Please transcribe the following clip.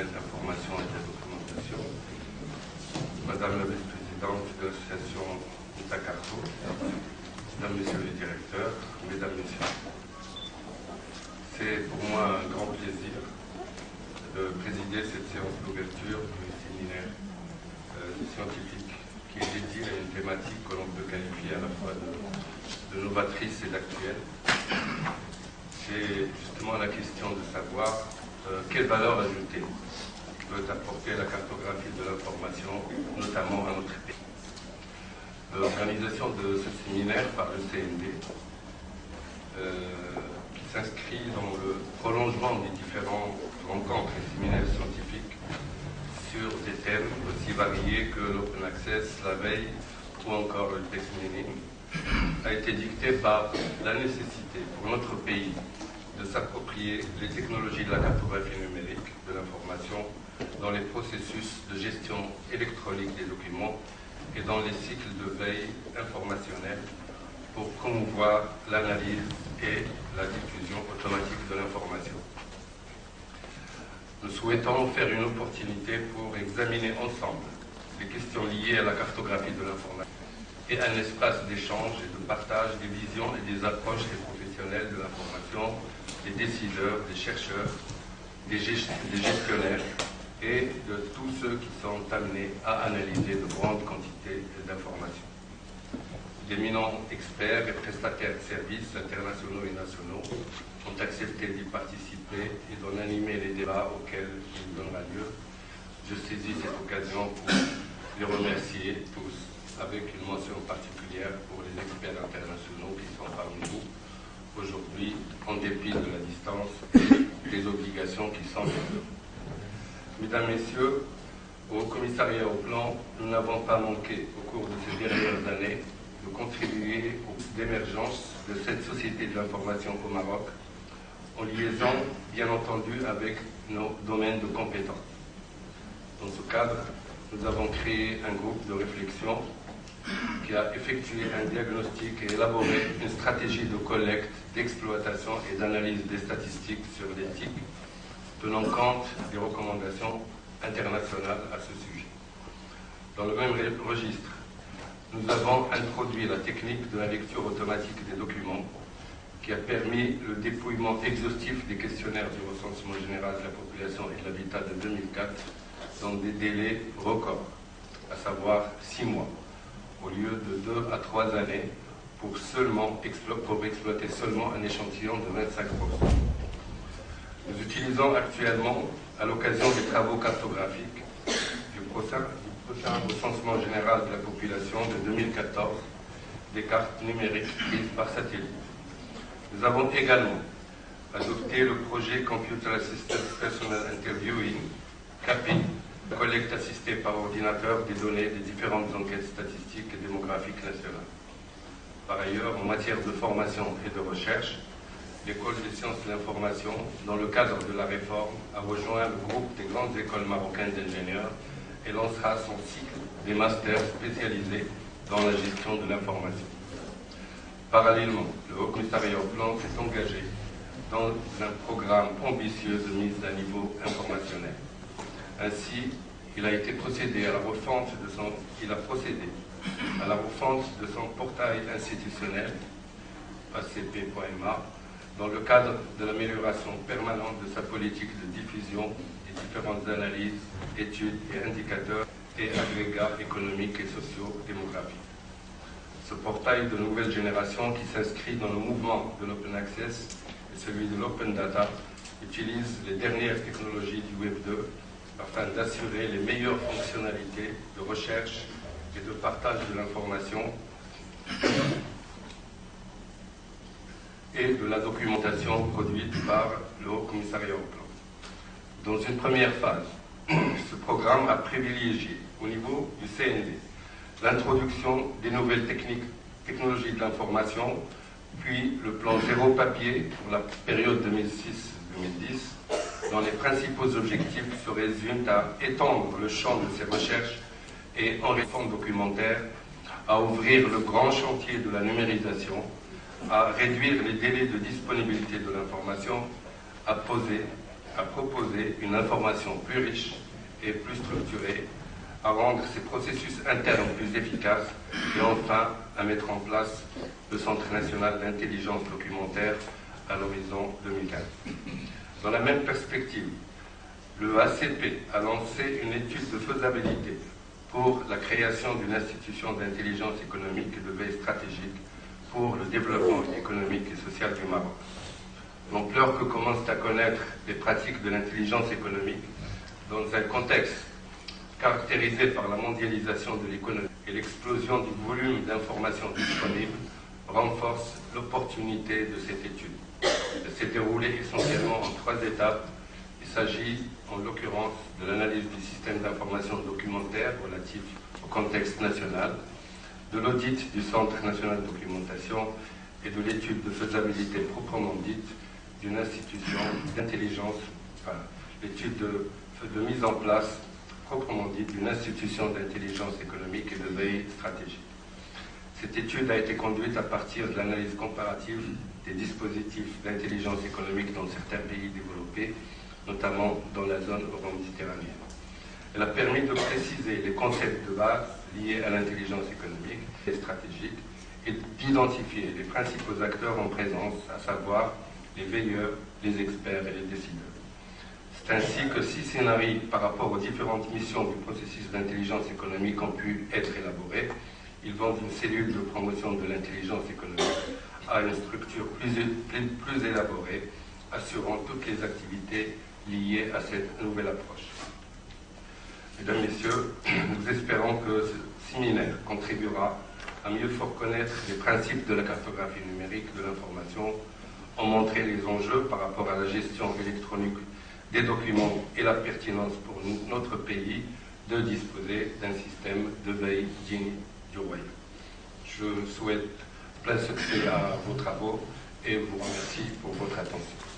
de l'information et de la documentation, Madame la vice-présidente de l'association Itacarto, Mesdames, Messieurs les directeurs, Mesdames, Messieurs. C'est pour moi un grand plaisir de présider cette séance d'ouverture du séminaire scientifique qui est dédié à une thématique que l'on peut qualifier à la fois de novatrice et d'actuelle. C'est justement la question de savoir quelle valeur ajoutée peut apporter la cartographie de l'information, notamment à notre pays. L'organisation de ce séminaire par le CND, qui s'inscrit dans le prolongement des différents rencontres et séminaires scientifiques sur des thèmes aussi variés que l'open access, la veille ou encore le text mining, a été dictée par la nécessité pour notre pays de s'approprier les technologies de la cartographie numérique de l'information dans les processus de gestion électronique des documents et dans les cycles de veille informationnelle pour promouvoir l'analyse et la diffusion automatique de l'information. Nous souhaitons faire une opportunité pour examiner ensemble les questions liées à la cartographie de l'information et un espace d'échange et de partage des visions et des approches des professionnels de l'information, des décideurs, des chercheurs, des gestionnaires et de tous ceux qui sont amenés à analyser de grandes quantités d'informations. D'éminents experts et prestataires de services internationaux et nationaux ont accepté d'y participer et d'en animer les débats auxquels il donnera lieu. Je saisis cette occasion pour les remercier tous, avec une mention particulière pour les experts internationaux qui sont parmi nous aujourd'hui, en dépit de la distance et des obligations qui sont les leurs. Mesdames, Messieurs, au Commissariat au Plan, nous n'avons pas manqué au cours de ces dernières années de contribuer à l'émergence de cette société de l'information au Maroc, en liaison, bien entendu, avec nos domaines de compétences. Dans ce cadre, nous avons créé un groupe de réflexion qui a effectué un diagnostic et élaboré une stratégie de collecte, d'exploitation et d'analyse des statistiques sur l'éthique, tenant compte des recommandations internationales à ce sujet. Dans le même registre, nous avons introduit la technique de la lecture automatique des documents, qui a permis le dépouillement exhaustif des questionnaires du recensement général de la population et de l'habitat de 2004 dans des délais records, à savoir 6 mois, au lieu de 2 à 3 années pour exploiter seulement un échantillon de 25%. Nous utilisons actuellement, à l'occasion des travaux cartographiques du prochain recensement général de la population de 2014, des cartes numériques prises par satellite. Nous avons également adopté le projet Computer Assisted Personal Interviewing, CAPI, collecte assistée par ordinateur des données des différentes enquêtes statistiques et démographiques nationales. Par ailleurs, en matière de formation et de recherche, l'École des sciences de l'information, dans le cadre de la réforme, a rejoint le groupe des grandes écoles marocaines d'ingénieurs et lancera son cycle des masters spécialisés dans la gestion de l'information. Parallèlement, le Haut Commissariat au Plan s'est engagé dans un programme ambitieux de mise à niveau informationnel. Ainsi, il a procédé à la refonte de son portail institutionnel, acp.ma, dans le cadre de l'amélioration permanente de sa politique de diffusion des différentes analyses, études et indicateurs et agrégats économiques et sociaux démographiques. Ce portail de nouvelle génération qui s'inscrit dans le mouvement de l'open access et celui de l'open data utilise les dernières technologies du Web 2 afin d'assurer les meilleures fonctionnalités de recherche et de partage de l'information et de la documentation produite par le Haut Commissariat au Plan. Dans une première phase, ce programme a privilégié au niveau du CND l'introduction des nouvelles technologies de l'information, puis le plan zéro papier pour la période 2006-2010, dont les principaux objectifs se résument à étendre le champ de ces recherches et en réforme documentaire, à ouvrir le grand chantier de la numérisation, à réduire les délais de disponibilité de l'information, à poser à proposer une information plus riche et plus structurée, à rendre ces processus internes plus efficaces et enfin à mettre en place le Centre national d'intelligence documentaire à l'horizon 2015. Dans la même perspective, le ACP a lancé une étude de faisabilité pour la création d'une institution d'intelligence économique et de veille stratégique pour le développement économique et social du Maroc. L'ampleur que commencent à connaître les pratiques de l'intelligence économique dans un contexte caractérisé par la mondialisation de l'économie et l'explosion du volume d'informations disponibles renforce l'opportunité de cette étude. Elle s'est déroulée essentiellement en 3 étapes. Il s'agit en l'occurrence de l'analyse du système d'information documentaire relatif au contexte national, de l'audit du Centre national de documentation et de l'étude de faisabilité proprement dite d'une institution d'intelligence, enfin, l'étude de mise en place proprement dite d'une institution d'intelligence économique et de veille stratégique. Cette étude a été conduite à partir de l'analyse comparative des dispositifs d'intelligence économique dans certains pays développés, notamment dans la zone euro-méditerranéenne. Elle a permis de préciser les concepts de base liés à l'intelligence économique et stratégique et d'identifier les principaux acteurs en présence, à savoir les veilleurs, les experts et les décideurs. C'est ainsi que 6 scénarios par rapport aux différentes missions du processus d'intelligence économique ont pu être élaborés. Ils vont d'une cellule de promotion de l'intelligence économique à une structure plus élaborée, assurant toutes les activités liées à cette nouvelle approche. Mesdames, Messieurs, nous espérons que ce séminaire contribuera à mieux faire connaître les principes de la cartographie numérique de l'information, en montrer les enjeux par rapport à la gestion électronique des documents et la pertinence pour notre pays de disposer d'un système de veille digne du royaume. Je souhaite plein succès à vos travaux et vous remercie pour votre attention.